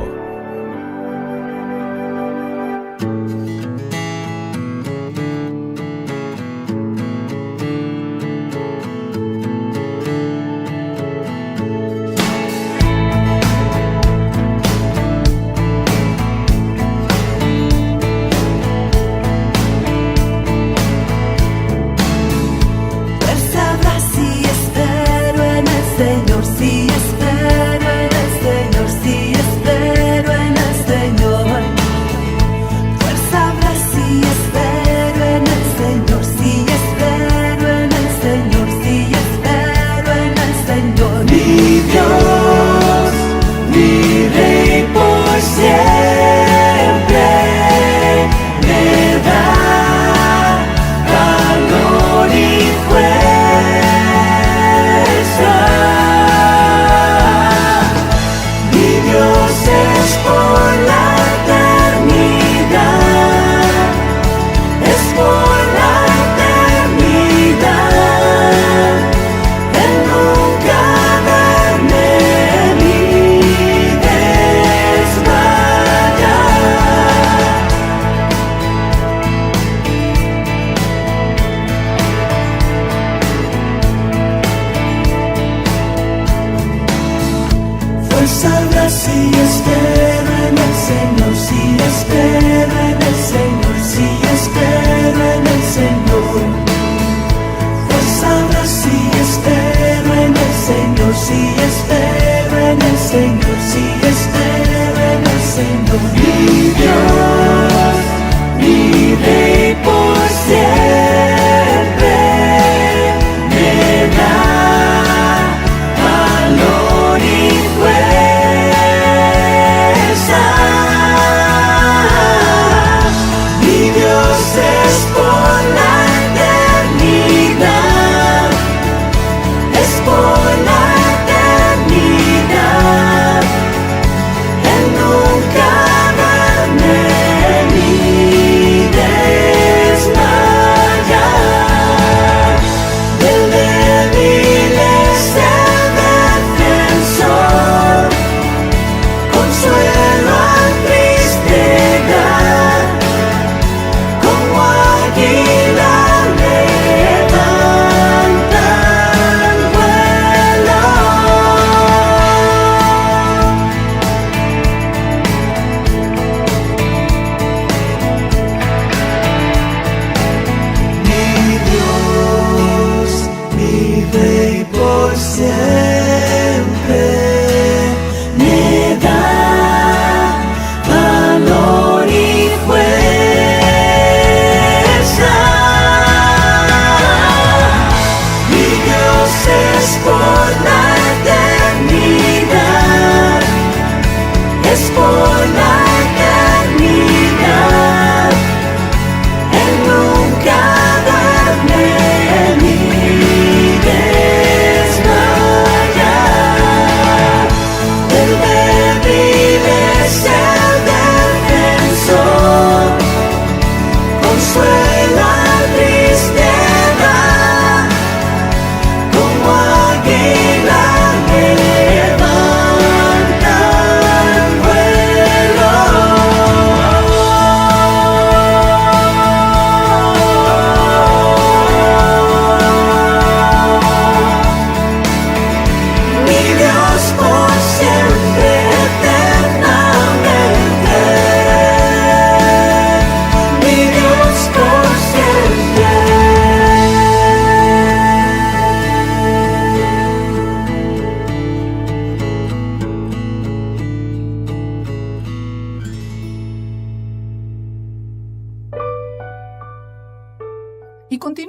Speaker 5: Nunca verme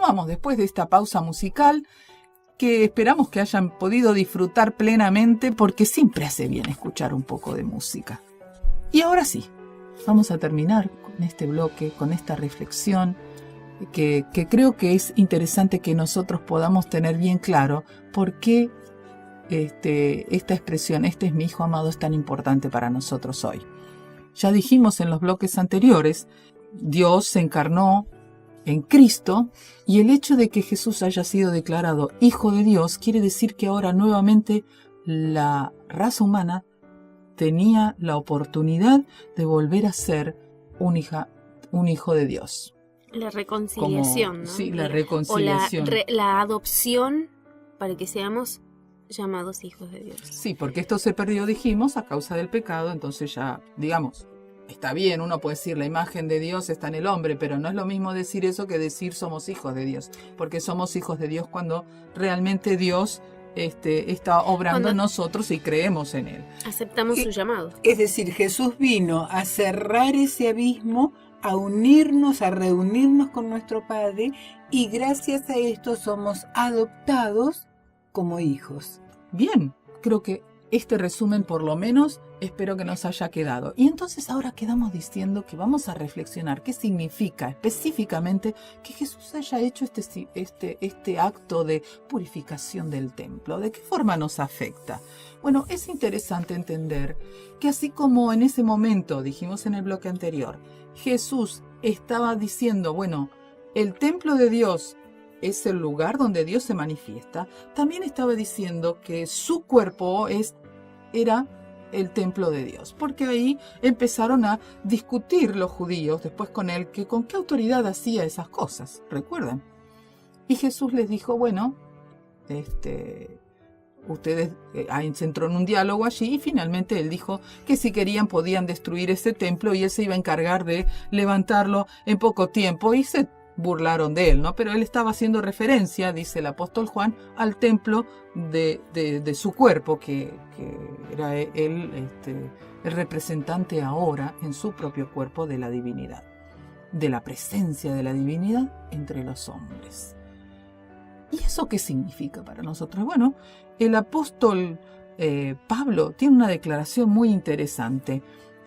Speaker 2: continuamos después de esta pausa musical que esperamos que hayan podido disfrutar plenamente porque siempre hace bien escuchar un poco de música. Y ahora sí, vamos a terminar con este bloque, con esta reflexión que creo que es interesante que nosotros podamos tener bien claro por qué esta expresión, este es mi hijo amado, es tan importante para nosotros hoy. Ya dijimos en los bloques anteriores, Dios se encarnó en Cristo, y el hecho de que Jesús haya sido declarado Hijo de Dios quiere decir que ahora nuevamente la raza humana tenía la oportunidad de volver a ser un hijo de Dios.
Speaker 3: La reconciliación, ¿no?
Speaker 2: Sí, la reconciliación.
Speaker 3: O la adopción para que seamos llamados hijos de Dios.
Speaker 2: Sí, porque esto se perdió, dijimos, a causa del pecado, entonces ya, digamos, está bien, uno puede decir la imagen de Dios está en el hombre, pero no es lo mismo decir eso que decir somos hijos de Dios, porque somos hijos de Dios cuando realmente Dios está obrando en nosotros y creemos en Él.
Speaker 3: Aceptamos su llamado.
Speaker 4: Es decir, Jesús vino a cerrar ese abismo, a unirnos, a reunirnos con nuestro Padre, y gracias a esto somos adoptados como hijos.
Speaker 2: Bien, creo que este resumen por lo menos espero que nos haya quedado. Y entonces ahora quedamos diciendo que vamos a reflexionar qué significa específicamente que Jesús haya hecho este acto de purificación del templo. ¿De qué forma nos afecta? Bueno, es interesante entender que así como en ese momento, dijimos en el bloque anterior, Jesús estaba diciendo, bueno, el templo de Dios es el lugar donde Dios se manifiesta, también estaba diciendo que su cuerpo era el templo de Dios, porque ahí empezaron a discutir los judíos después con él que con qué autoridad hacía esas cosas, ¿recuerdan? Y Jesús les dijo, bueno, ustedes, se entró en un diálogo allí y finalmente él dijo que si querían podían destruir ese templo y él se iba a encargar de levantarlo en poco tiempo, y se burlaron de él, ¿no? Pero él estaba haciendo referencia, dice el apóstol Juan, al templo de su cuerpo, que era él el representante ahora en su propio cuerpo de la divinidad, de la presencia de la divinidad entre los hombres. ¿Y eso qué significa para nosotros? Bueno, el apóstol Pablo tiene una declaración muy interesante.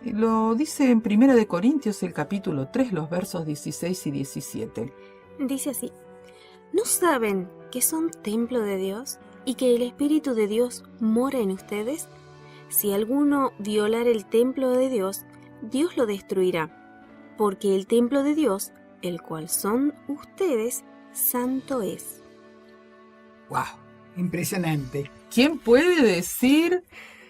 Speaker 2: Lo dice en 1 de Corintios, el capítulo 3, los versos 16 y 17.
Speaker 3: Dice así: ¿no saben que son templo de Dios y que el Espíritu de Dios mora en ustedes? Si alguno violar el templo de Dios, Dios lo destruirá, porque el templo de Dios, el cual son ustedes, santo es.
Speaker 4: ¡Wow! Impresionante.
Speaker 2: ¿Quién puede decir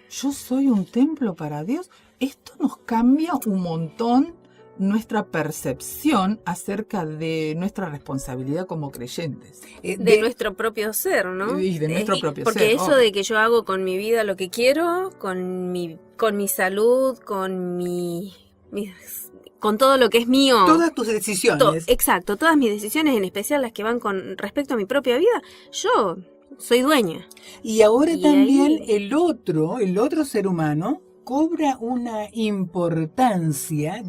Speaker 2: yo soy un templo para Dios? Esto nos cambia un montón nuestra percepción acerca de nuestra responsabilidad como creyentes.
Speaker 3: De nuestro propio ser, ¿no?
Speaker 2: Y de nuestro propio
Speaker 3: porque
Speaker 2: ser.
Speaker 3: Eso de que yo hago con mi vida lo que quiero, con mi salud, con con todo lo que es mío.
Speaker 4: Todas tus decisiones.
Speaker 3: Exacto, todas mis decisiones, en especial las que van con respecto a mi propia vida, yo soy dueña.
Speaker 4: Y ahora también
Speaker 3: ahí
Speaker 4: el otro ser humano cobra una importancia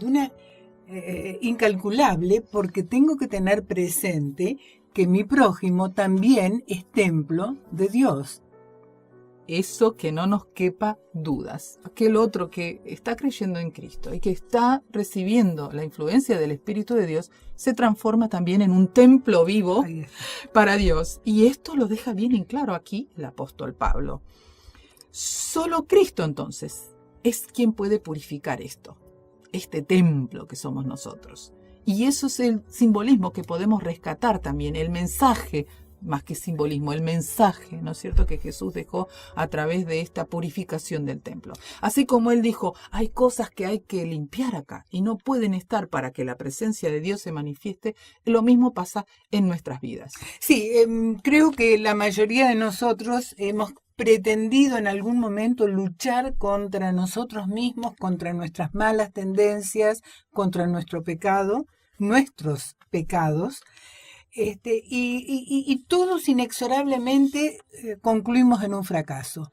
Speaker 4: incalculable, porque tengo que tener presente que mi prójimo también es templo de Dios.
Speaker 2: Eso que no nos quepa dudas. Aquel otro que está creyendo en Cristo y que está recibiendo la influencia del Espíritu de Dios se transforma también en un templo vivo para Dios. Y esto lo deja bien en claro aquí el apóstol Pablo. Solo Cristo entonces es quien puede purificar este templo que somos nosotros. Y eso es el simbolismo que podemos rescatar también, el mensaje, más que simbolismo, el mensaje, ¿no es cierto?, que Jesús dejó a través de esta purificación del templo. Así como Él dijo, hay cosas que hay que limpiar acá y no pueden estar para que la presencia de Dios se manifieste, lo mismo pasa en nuestras vidas.
Speaker 4: Sí, creo que la mayoría de nosotros hemos pretendido en algún momento luchar contra nosotros mismos, contra nuestras malas tendencias, contra nuestro pecado, nuestros pecados, y todos inexorablemente concluimos en un fracaso.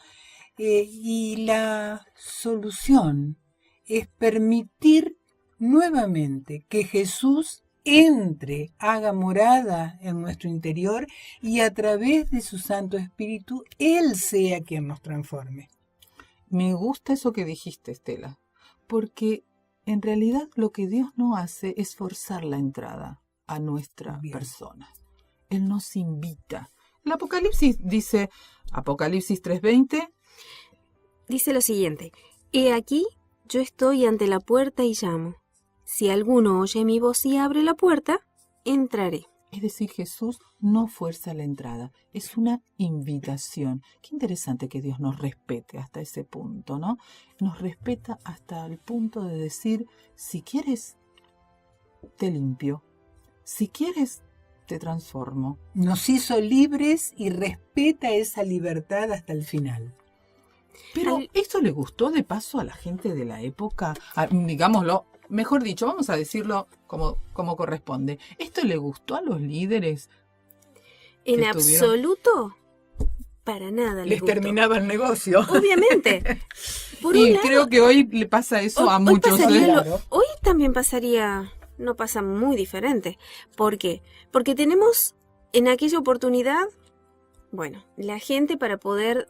Speaker 4: Y la solución es permitir nuevamente que Jesús entre, haga morada en nuestro interior y a través de su Santo Espíritu, Él sea quien nos transforme.
Speaker 2: Me gusta eso que dijiste, Estela, porque en realidad lo que Dios no hace es forzar la entrada a nuestra
Speaker 4: Bien.
Speaker 2: persona. Él nos invita. El Apocalipsis dice, Apocalipsis 3:20,
Speaker 3: Dice lo siguiente: He aquí, yo estoy ante la puerta y llamo. Si alguno oye mi voz y abre la puerta, entraré.
Speaker 2: es decir, Jesús no fuerza la entrada, es una invitación. Qué interesante que Dios nos respete hasta ese punto, ¿no? Nos respeta hasta el punto de decir, si quieres, te limpio. Si quieres, te transformo.
Speaker 4: Nos hizo libres y respeta esa libertad hasta el final.
Speaker 2: Pero ¿esto le gustó de paso a la gente de la época? Digámoslo, mejor dicho, vamos a decirlo como corresponde. ¿Esto le gustó a los líderes?
Speaker 3: En
Speaker 2: que estuvieron-
Speaker 3: absoluto, para nada les
Speaker 4: Les
Speaker 3: gustó.
Speaker 4: terminaba el negocio.
Speaker 3: Obviamente. Por un
Speaker 2: Y
Speaker 3: lado,
Speaker 2: creo que hoy le pasa eso a
Speaker 3: hoy
Speaker 2: muchos.
Speaker 3: pasaría
Speaker 2: ¿eh?
Speaker 3: lo- hoy también pasaría, no pasa muy diferente. ¿Por qué? Porque tenemos en aquella oportunidad, bueno, la gente para poder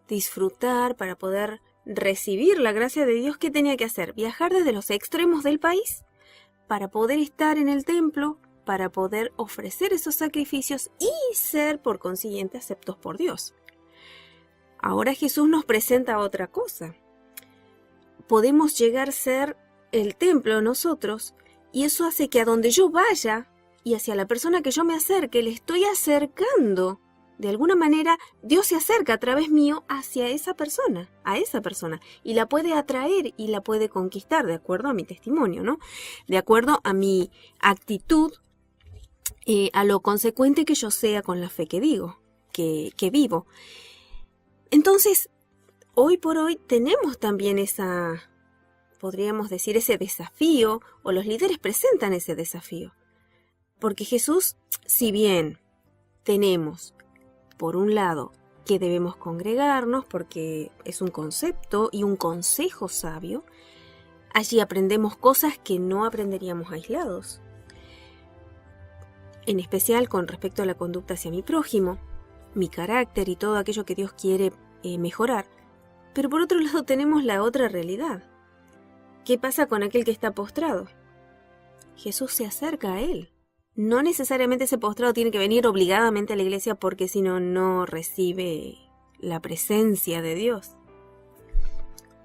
Speaker 3: disfrutar, para poder recibir la gracia de Dios, ¿qué tenía que hacer? Viajar desde los extremos del país para poder estar en el templo, para poder ofrecer esos sacrificios y ser por consiguiente aceptos por Dios. Ahora Jesús nos presenta otra cosa. Podemos llegar a ser el templo nosotros, y eso hace que a donde yo vaya y hacia la persona que yo me acerque, le estoy acercando. De alguna manera, Dios se acerca a través mío hacia esa persona, y la puede atraer y la puede conquistar, de acuerdo a mi testimonio, ¿no? De acuerdo a mi actitud, a lo consecuente que yo sea con la fe que digo, que vivo. Entonces, hoy por hoy tenemos también podríamos decir, ese desafío, o los líderes presentan ese desafío. Porque Jesús, si bien tenemos, por un lado, que debemos congregarnos, porque es un concepto y un consejo sabio, allí aprendemos cosas que no aprenderíamos aislados. En especial con respecto a la conducta hacia mi prójimo, mi carácter y todo aquello que Dios quiere mejorar. Pero por otro lado tenemos la otra realidad. ¿Qué pasa con aquel que está postrado? Jesús se acerca a él. No necesariamente ese postrado tiene que venir obligadamente a la iglesia, porque si no, no recibe la presencia de Dios.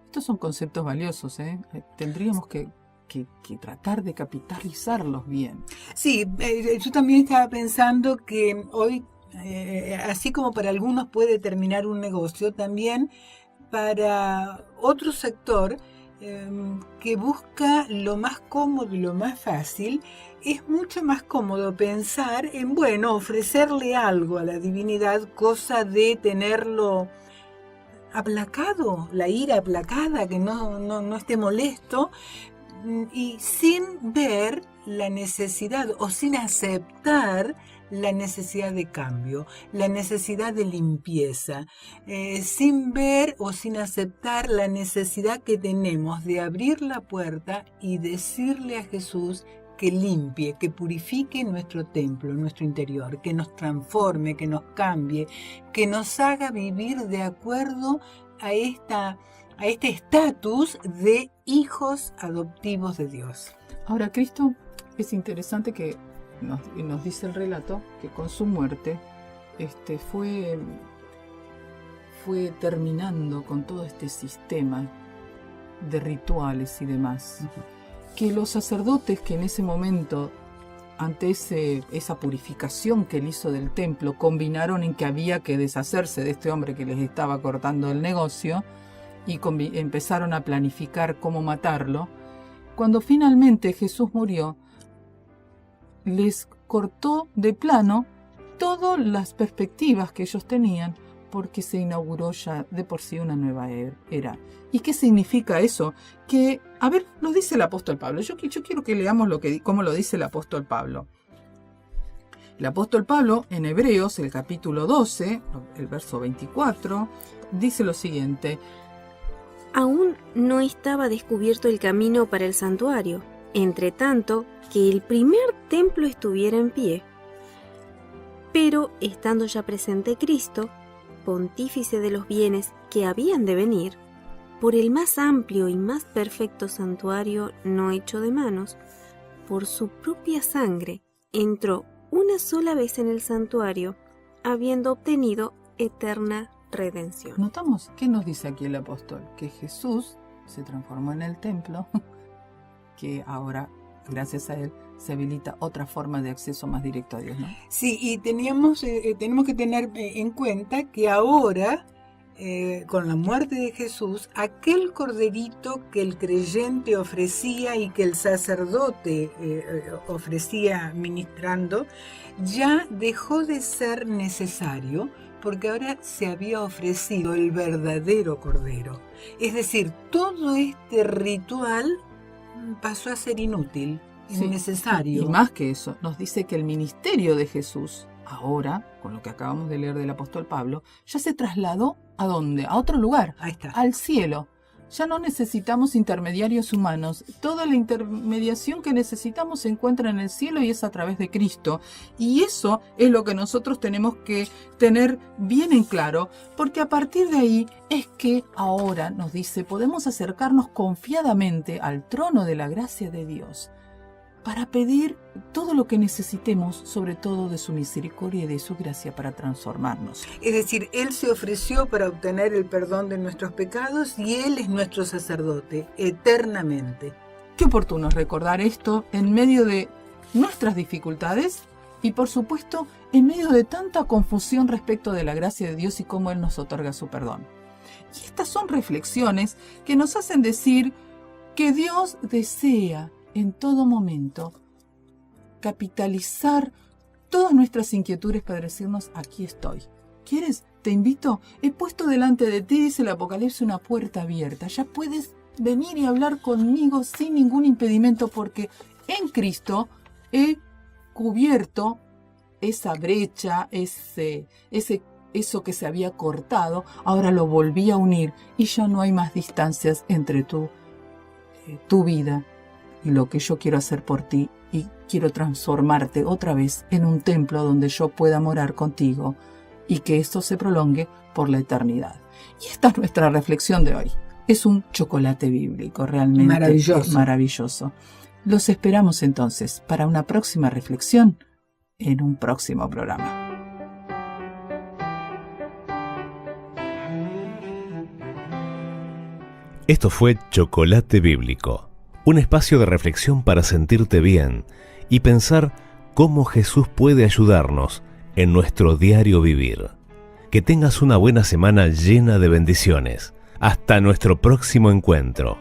Speaker 2: Estos son conceptos valiosos, ¿eh? Tendríamos que tratar de capitalizarlos bien.
Speaker 4: Sí, yo también estaba pensando que hoy, así como para algunos puede terminar un negocio, también para otro sector que busca lo más cómodo y lo más fácil, es mucho más cómodo pensar en, bueno, ofrecerle algo a la divinidad, cosa de tenerlo aplacado, la ira aplacada, que no esté molesto, y sin ver la necesidad o sin aceptar la necesidad de cambio, la necesidad de limpieza, sin ver o sin aceptar la necesidad que tenemos de abrir la puerta y decirle a Jesús que limpie, que purifique nuestro templo, nuestro interior, que nos transforme, que nos cambie, que nos haga vivir de acuerdo a este estatus de hijos adoptivos de Dios.
Speaker 2: Ahora, Cristo, es interesante que nos dice el relato que con su muerte fue terminando con todo este sistema de rituales y demás. Que los sacerdotes que en ese momento, ante esa purificación que él hizo del templo, combinaron en que había que deshacerse de este hombre que les estaba cortando el negocio y empezaron a planificar cómo matarlo. Cuando finalmente Jesús murió, les cortó de plano todas las perspectivas que ellos tenían, porque se inauguró ya de por sí una nueva era. ¿Y qué significa eso? Que, a ver, lo dice el apóstol Pablo. Yo quiero que leamos cómo lo dice el apóstol Pablo. El apóstol Pablo, en Hebreos, el capítulo 12, el verso 24, dice lo siguiente:
Speaker 3: Aún no estaba descubierto el camino para el santuario, entre tanto que el primer templo estuviera en pie. Pero estando ya presente Cristo, pontífice de los bienes que habían de venir, por el más amplio y más perfecto santuario no hecho de manos, por su propia sangre entró una sola vez en el santuario, habiendo obtenido eterna redención.
Speaker 2: ¿Notamos qué nos dice aquí el apóstol? Que Jesús se transformó en el templo, que ahora, gracias a él, se habilita otra forma de acceso más directo a Dios, ¿no?
Speaker 4: Sí, y tenemos que tener en cuenta que ahora, con la muerte de Jesús, aquel corderito que el creyente ofrecía y que el sacerdote ofrecía ministrando, ya dejó de ser necesario, porque ahora se había ofrecido el verdadero cordero. Es decir, todo este ritual pasó a ser inútil, innecesario.
Speaker 2: Y más que eso, nos dice que el ministerio de Jesús, ahora, con lo que acabamos de leer del apóstol Pablo, ya se trasladó ¿a dónde? A otro lugar,
Speaker 4: Ahí está.
Speaker 2: al cielo. Ya no necesitamos intermediarios humanos. Toda la intermediación que necesitamos se encuentra en el cielo y es a través de Cristo. Y eso es lo que nosotros tenemos que tener bien en claro, porque a partir de ahí es que ahora nos dice, podemos acercarnos confiadamente al trono de la gracia de Dios para pedir todo lo que necesitemos, sobre todo de su misericordia y de su gracia para transformarnos.
Speaker 4: Es decir, Él se ofreció para obtener el perdón de nuestros pecados y Él es nuestro sacerdote eternamente.
Speaker 2: Qué oportuno es recordar esto en medio de nuestras dificultades y, por supuesto, en medio de tanta confusión respecto de la gracia de Dios y cómo Él nos otorga su perdón. Y estas son reflexiones que nos hacen decir que Dios desea en todo momento capitalizar todas nuestras inquietudes para decirnos, aquí estoy. ¿Quieres? Te invito. He puesto delante de ti, dice el Apocalipsis, una puerta abierta. Ya puedes venir y hablar conmigo sin ningún impedimento, porque en Cristo he cubierto esa brecha, eso que se había cortado, ahora lo volví a unir y ya no hay más distancias entre tu vida y lo que yo quiero hacer por ti, y quiero transformarte otra vez en un templo donde yo pueda morar contigo y que esto se prolongue por la eternidad. Y esta es nuestra reflexión de hoy. Es un chocolate bíblico, realmente maravilloso. Los esperamos entonces para una próxima reflexión en un próximo programa.
Speaker 1: Esto fue Chocolate Bíblico, un espacio de reflexión para sentirte bien y pensar cómo Jesús puede ayudarnos en nuestro diario vivir. Que tengas una buena semana llena de bendiciones. Hasta nuestro próximo encuentro.